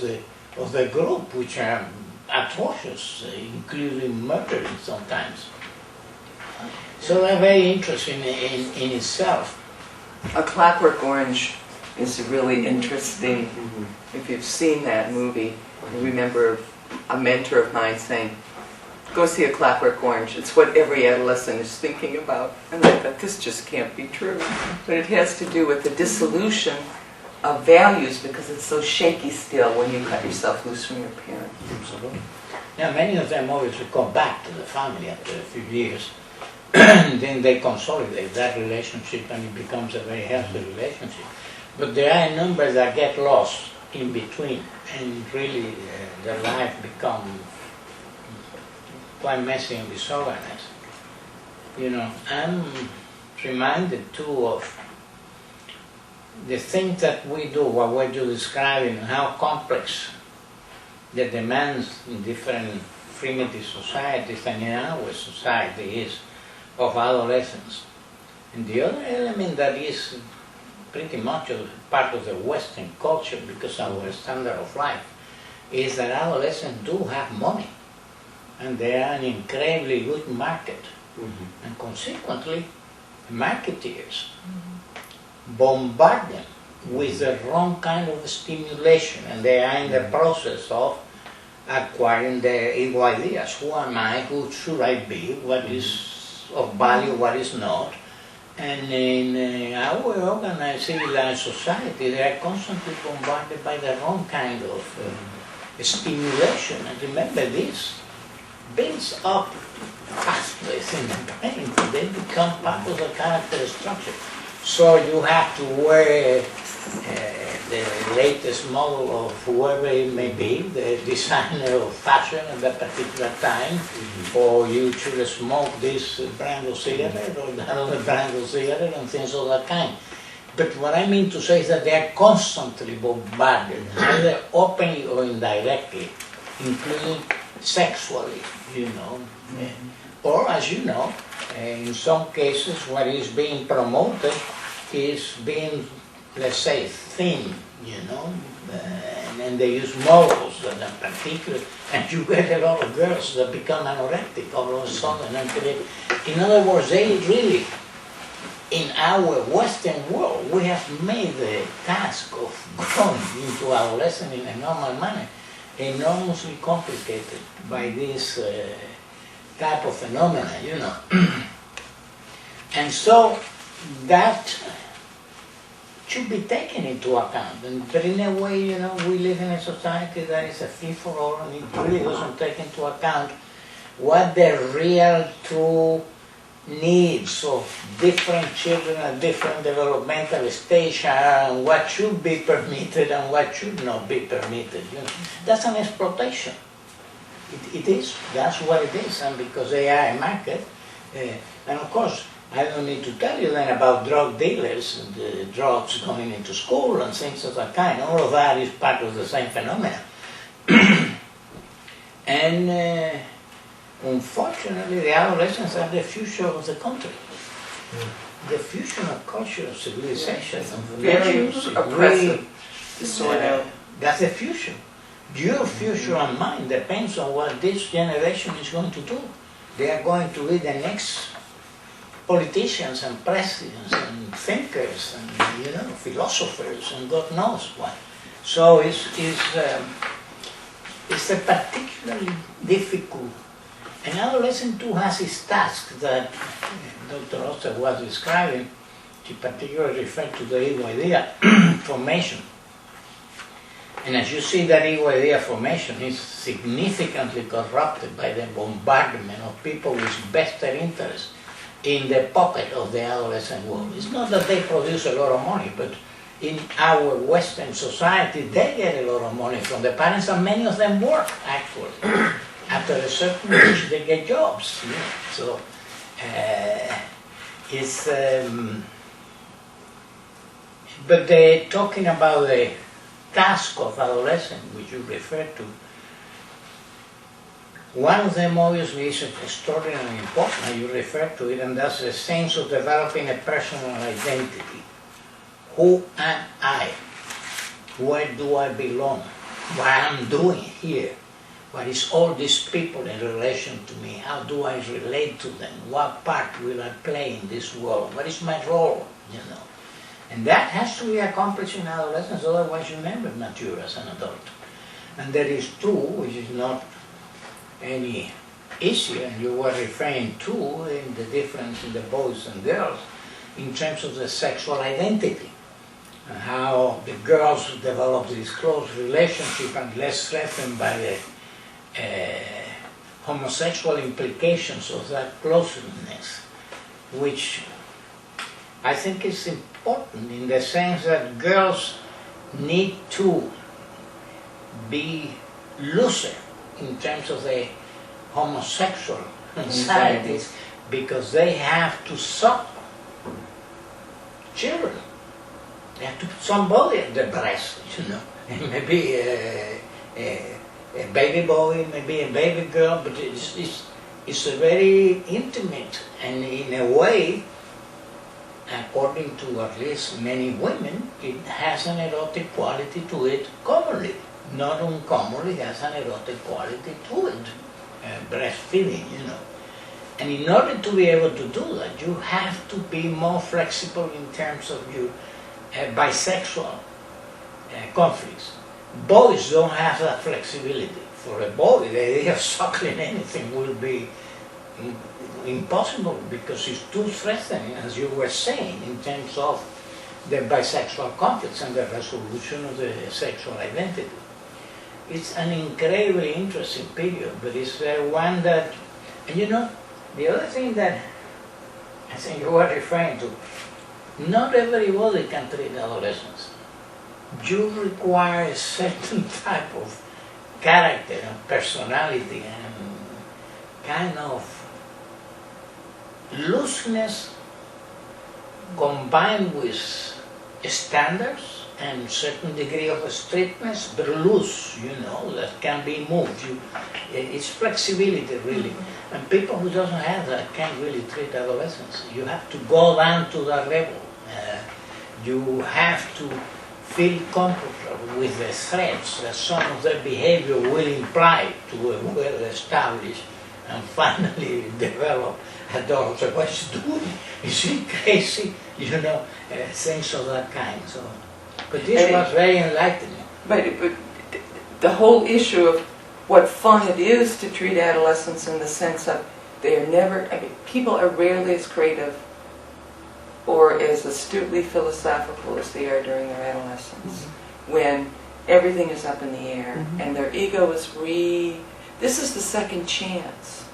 the group, which are atrocious, including murdering sometimes. So they're very interesting in itself. A Clockwork Orange is really interesting. If you've seen that movie, I remember a mentor of mine saying, go see A Clockwork Orange. It's what every adolescent is thinking about. And I thought, this just can't be true. But it has to do with the dissolution of values because it's so shaky still when you cut yourself loose from your parents. Absolutely. Now, many of them obviously come back to the family after a few years. Then they consolidate that relationship and it becomes a very healthy relationship. But there are a number that get lost in between and really their life becomes quite messy and disorganized. You know, I'm reminded too of the things that we do, what you're describing, how complex the demands in different primitive societies and in our society is of adolescence. And the other element that is pretty much a part of the Western culture because of our standard of life is that adolescents do have money and they are an incredibly good market. Mm-hmm. And consequently, marketeers bombard them with the wrong kind of stimulation and they are in the process of acquiring their ego ideas. Who am I? Who should I be? What is of value? What is not? And in our organized civilized society, they are constantly bombarded by the wrong kind of stimulation. And remember, this builds up pathways in the brain. They become part of the character structure. So you have to wear the latest model of whoever it may be, the designer of fashion at that particular time, or you should smoke this brand of cigarette or that other brand of cigarette and things of that kind. But what I mean to say is that they are constantly bombarded, either openly or indirectly, including sexually, you know. Or, as you know, in some cases what is being promoted is being, let's say, thin, you know, and they use models that are particular, and you get a lot of girls that become anorectic all of a sudden. In other words, they really, in our Western world, we have made the task of growing into adolescence in a normal manner enormously complicated by this type of phenomena, you know. And so that should be taken into account. But in a way, you know, we live in a society that is a free-for-all and it really doesn't take into account what the real, true needs of different children at different developmental stage are and what should be permitted and what should not be permitted. You know. That's an exploitation. It is. That's what it is. And because they are a market, and of course, I don't need to tell you then about drug dealers and the drugs going into school and things of that kind. All of that is part of the same phenomenon. And unfortunately, the adolescents are the future of the country. The future of culture, of civilization, of values. Oppressive disorder. That's the future. Your future and mine depends on what this generation is going to do. They are going to be the next politicians and presidents and thinkers and, you know, philosophers and God knows what. So it's a particularly difficult. An adolescent too has his task that Dr. Austad was describing. She particularly referred to the ego idea formation. And as you see, that ego idea formation is significantly corrupted by the bombardment of people with vested interest in the pocket of the adolescent world. It's not that they produce a lot of money, but in our Western society, they get a lot of money from the parents, and many of them work, actually. After a certain age, they get jobs. You know? So it's... but they're talking about the task of adolescence, which you refer to. One of them obviously is extraordinarily important, you refer to it, and that's the sense of developing a personal identity. Who am I? Where do I belong? What I'm doing here? What is all these people in relation to me? How do I relate to them? What part will I play in this world? What is my role? You know, and that has to be accomplished in adolescence, otherwise you never mature as an adult. And there is too, which is not any issue, and you were referring to in the difference in the boys and girls in terms of the sexual identity, and how the girls develop this close relationship and less threatened by the homosexual implications of that closeness, which I think is important in the sense that girls need to be looser in terms of the homosexual anxieties because they have to suck children. They have to put somebody at the breast, you know. It may be a baby boy, maybe a baby girl, but it's a very intimate, and in a way, according to at least many women, it has an erotic quality to it commonly. Not uncommonly has an erotic quality to it, breastfeeding, you know. And in order to be able to do that, you have to be more flexible in terms of your bisexual conflicts. Boys don't have that flexibility. For a boy, the idea of suckling anything will be impossible because it's too threatening, as you were saying, in terms of the bisexual conflicts and the resolution of the sexual identity. It's an incredibly interesting period, but it's one that, and you know, the other thing that I think you were referring to, not everybody can treat adolescence. You require a certain type of character and personality and kind of looseness combined with standards and certain degree of strictness, but loose, you know, that can be moved. It's flexibility, really. And people who doesn't have that can't really treat adolescence. You have to go down to that level. You have to feel comfortable with the threats that some of their behavior will imply to a well-established and finally developed adult. So what he's doing is he crazy, you know, things of that kind. So, but this was very enlightening. But the whole issue of what fun it is to treat adolescents in the sense of they are never, I mean, people are rarely as creative or as astutely philosophical as they are during their adolescence, when everything is up in the air and their ego is this is the second chance,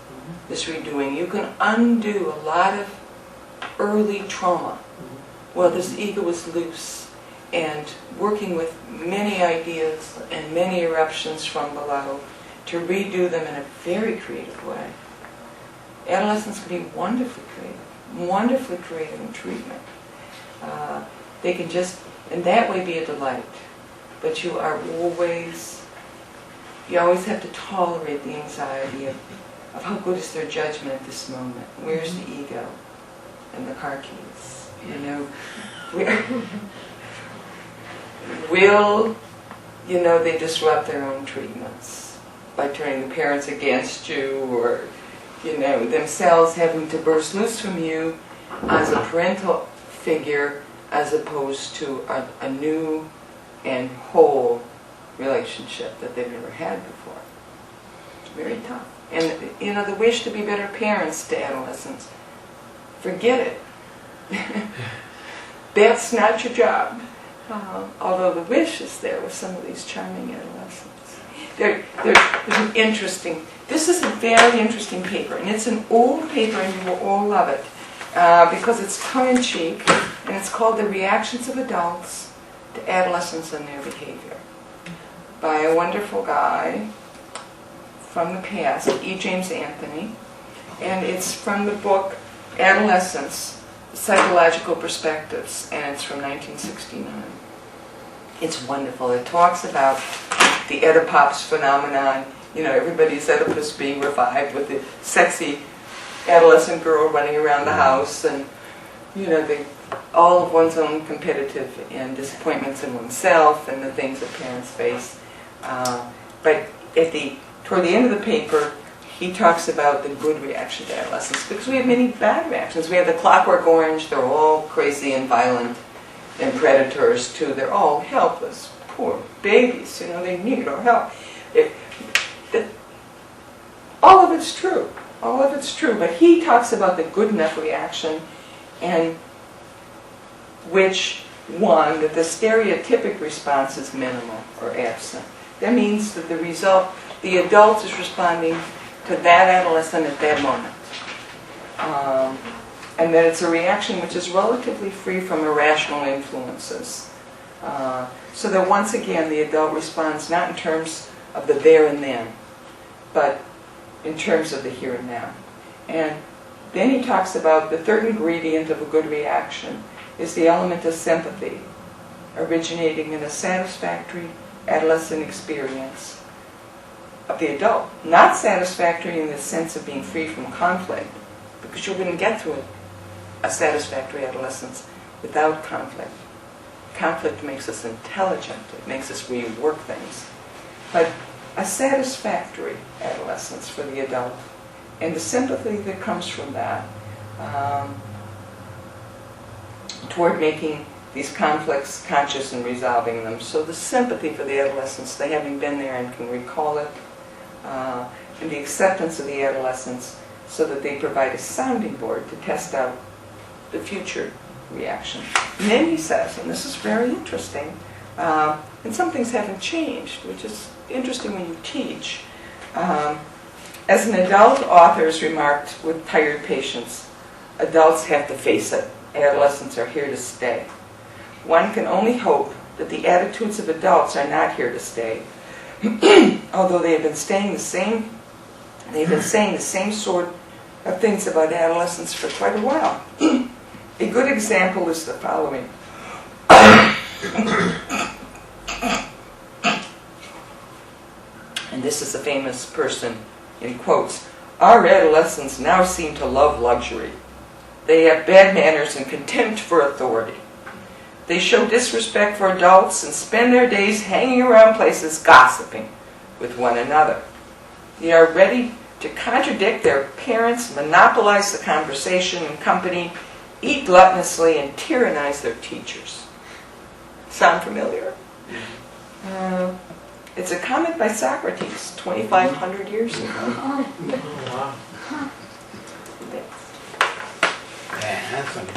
this redoing. You can undo a lot of early trauma. Well, this ego is loose and working with many ideas and many eruptions from below to redo them in a very creative way. Adolescents can be wonderfully creative in treatment. They can just, in that way, be a delight. But you always have to tolerate the anxiety of how good is their judgment at this moment. Where's the ego and the car keys? You know, will they disrupt their own treatments by turning the parents against you, or themselves having to burst loose from you as a parental figure as opposed to a new and whole relationship that they've never had before. It's very tough. And the wish to be better parents to adolescents, forget it. That's not your job. Although the wish is there with some of these charming adolescents. There's an interesting, this is a very interesting paper, and it's an old paper and you will all love it, because it's tongue-in-cheek, and it's called The Reactions of Adults to Adolescence and Their Behavior, by a wonderful guy from the past, E. James Anthony, and it's from the book Adolescence, Psychological Perspectives, and it's from 1969. It's wonderful. It talks about the Oedipops phenomenon, everybody's Oedipus being revived with the sexy adolescent girl running around the house, and all of one's own competitive and disappointments in oneself and the things that parents face. But toward the end of the paper, he talks about the good reaction to adolescence, because we have many bad reactions. We have the Clockwork Orange, they're all crazy and violent and predators too. They're all helpless, poor babies, they need our help. All of it's true. all of it's true, but he talks about the good enough reaction, and which one, that the stereotypic response is minimal or absent. That means that the result, the adult is responding to that adolescent at that moment. And that it's a reaction which is relatively free from irrational influences. So that once again, the adult responds not in terms of the there and then, but in terms of the here and now. And then he talks about the third ingredient of a good reaction is the element of sympathy, originating in a satisfactory adolescent experience of the adult. Not satisfactory in the sense of being free from conflict, because you wouldn't get through a satisfactory adolescence without conflict. Conflict makes us intelligent, it makes us rework things. But a satisfactory adolescence for the adult, and the sympathy that comes from that, toward making these conflicts conscious and resolving them. So the sympathy for the adolescents, they having been there and can recall it, and the acceptance of the adolescents so that they provide a sounding board to test out the future reaction. And then he says, and this is very interesting, and some things haven't changed, which is interesting when you teach. As an adult, authors remarked with tired patience, adults have to face it. Adolescents are here to stay. One can only hope that the attitudes of adults are not here to stay, although they have been saying the same sort of things about adolescence for quite a while. A good example is the following. And this is a famous person in quotes. Our adolescents now seem to love luxury. They have bad manners and contempt for authority. They show disrespect for adults and spend their days hanging around places gossiping with one another. They are ready to contradict their parents, monopolize the conversation and company, eat gluttonously, and tyrannize their teachers. Sound familiar? It's a comment by Socrates, 2,500 years ago. Wow. Anthony,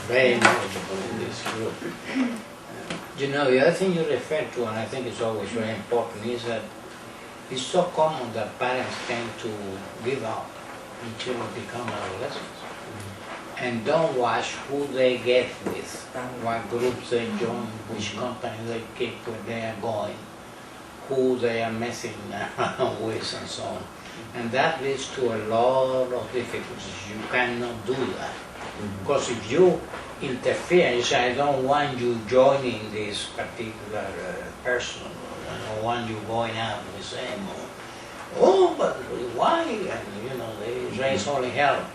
very knowledgeable in this group. You know, the other thing you refer to, and I think it's always very important, is that it's so common that parents tend to give up until they become adolescents and don't watch who they get with, what groups they join, which company they keep where they are going, who they are messing around with, and so on. And that leads to a lot of difficulties. You cannot do that. Because if you interfere, you say, I don't want you joining this particular person, or I don't want you going out with them, or, but why? And you know, they raise only hell.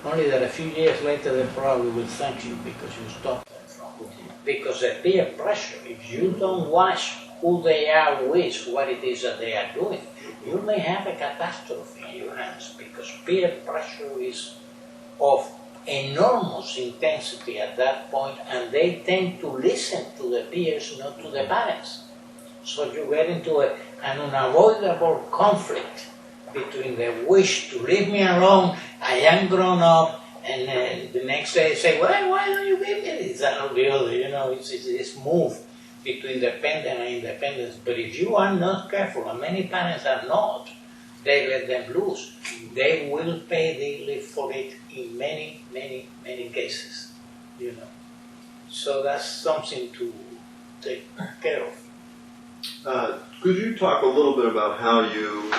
Only that a few years later they probably will thank you because you stopped them. Because the peer pressure, if you don't watch who they are with, what it is that they are doing, you may have a catastrophe in your hands, because peer pressure is of enormous intensity at that point, and they tend to listen to the peers, not to the parents. So you get into an unavoidable conflict between the wish to leave me alone, I am grown up, and the next day say, well, why don't you give me this, that or the other? You know, it's this move between dependent and independence. But if you are not careful, and many parents are not, they let them loose. They will pay dearly for it in many, many, many cases, you know. So that's something to take care of. Could you talk a little bit about how you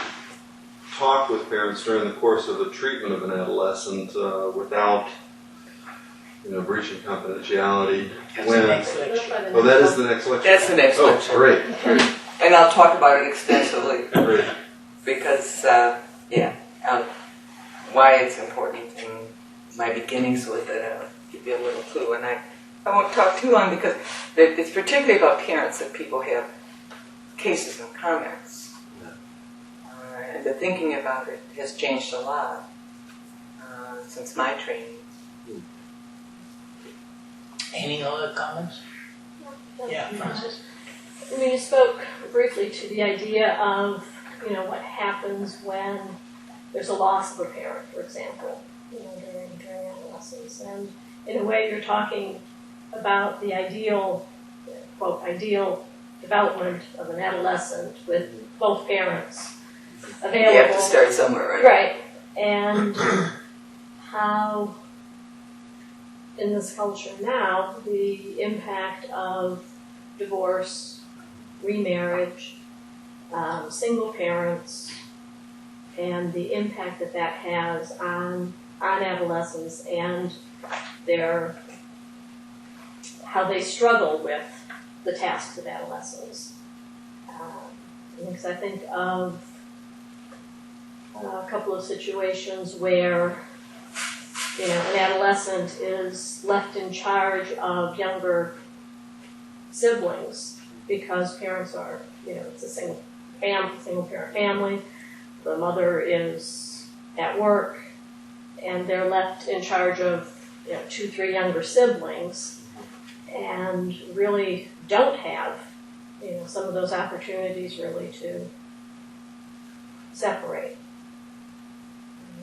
talk with parents during the course of the treatment of an adolescent without, you know, breaching confidentiality? That's the next lecture. Oh, that is the next lecture? That's the next lecture. Oh, great. And I'll talk about it extensively. Great. Because, why it's important and my beginnings with it, I'll give you a little clue. And I won't talk too long because it's particularly about parents that people have cases and comments. And the thinking about it has changed a lot since my training. Any other comments? Yeah, Francis? I mean, you spoke briefly to the idea of, you know, what happens when there's a loss of a parent, for example, during adolescence. And in a way, you're talking about the ideal, quote, ideal development of an adolescent with both parents available. You have to start somewhere, right? Right. And how, in this culture now, the impact of divorce, remarriage, single parents, and the impact that that has on adolescents and how they struggle with the tasks of adolescence. Because I think of a couple of situations where an adolescent is left in charge of younger siblings because parents are, it's a single parent family. The mother is at work, and they're left in charge of 2-3 younger siblings, and really don't have some of those opportunities really to separate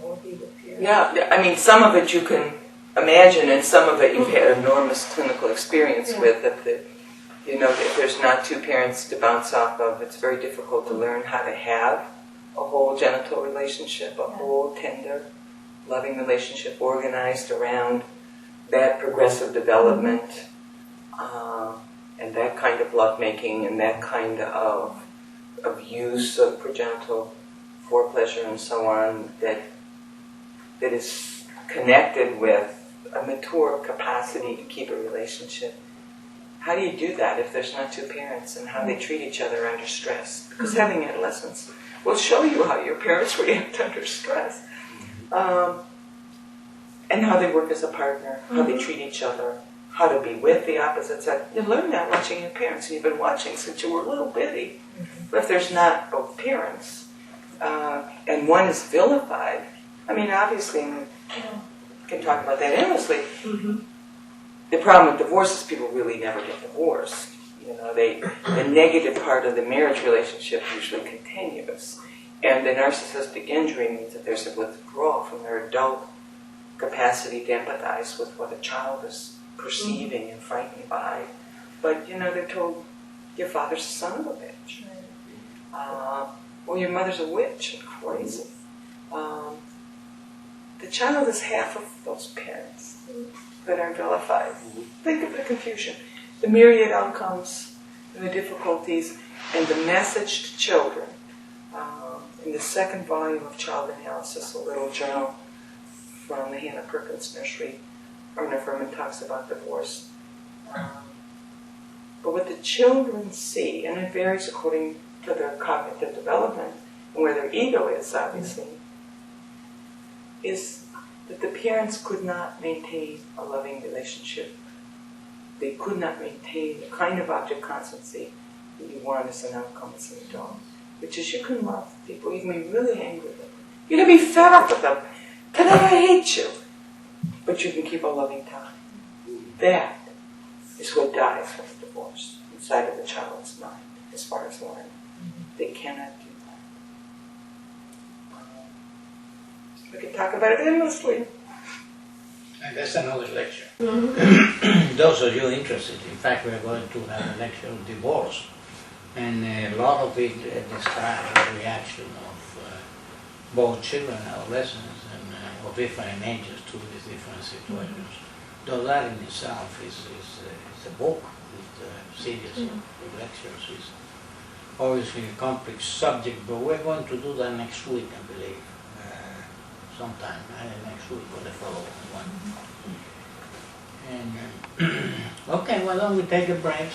or be with peers. Yeah, I mean, some of it you can imagine, and some of it you've had enormous clinical experience with. That if there's not two parents to bounce off of, it's very difficult to learn how to have a whole genital relationship, a whole tender, loving relationship organized around that progressive development, and that kind of lovemaking, and that kind of use of progenital for pleasure and so on, that is connected with a mature capacity to keep a relationship. How do you do that if there's not two parents, and how they treat each other under stress? Because having adolescents will show you how your parents react under stress, and how they work as a partner, how they treat each other, how to be with the opposite sex. You learn that watching your parents, and you've been watching since you were a little bitty. But if there's not both parents, and one is vilified, I mean, obviously, we can talk about that endlessly. The problem with divorce is people really never get divorced. The negative part of the marriage relationship usually continues. And the narcissistic injury means that there's a withdrawal from their adult capacity to empathize with what a child is perceiving and frightened by. But, they're told, your father's a son of a bitch. Or your mother's a witch and crazy. The child is half of those parents that are vilified. Think of the confusion, the myriad outcomes, and the difficulties, and the message to children. In the second volume of Child Analysis, a little journal from the Hannah Perkins Nursery, Erna Furman talks about divorce. But what the children see, and it varies according to their cognitive development and where their ego is, obviously, is that the parents could not maintain a loving relationship. They could not maintain the kind of object constancy that you want as an outcome as an adult. Which is, you can love people, you can be really angry with them. You can be fed up with them. Can I hate you? But you can keep a loving time. That is what dies with divorce inside of the child's mind, as far as learning. They cannot do that. We can talk about it endlessly. And that's another lecture. Those of you interested, in fact, we're going to have a lecture on divorce. And a lot of it describes the reaction of both children and adolescents and of different ages to these different situations. Though that in itself is a book with a series of lectures. It's obviously a complex subject, but we're going to do that next week, I believe. Sometime, either next week or the following one. And okay, why don't we take a break?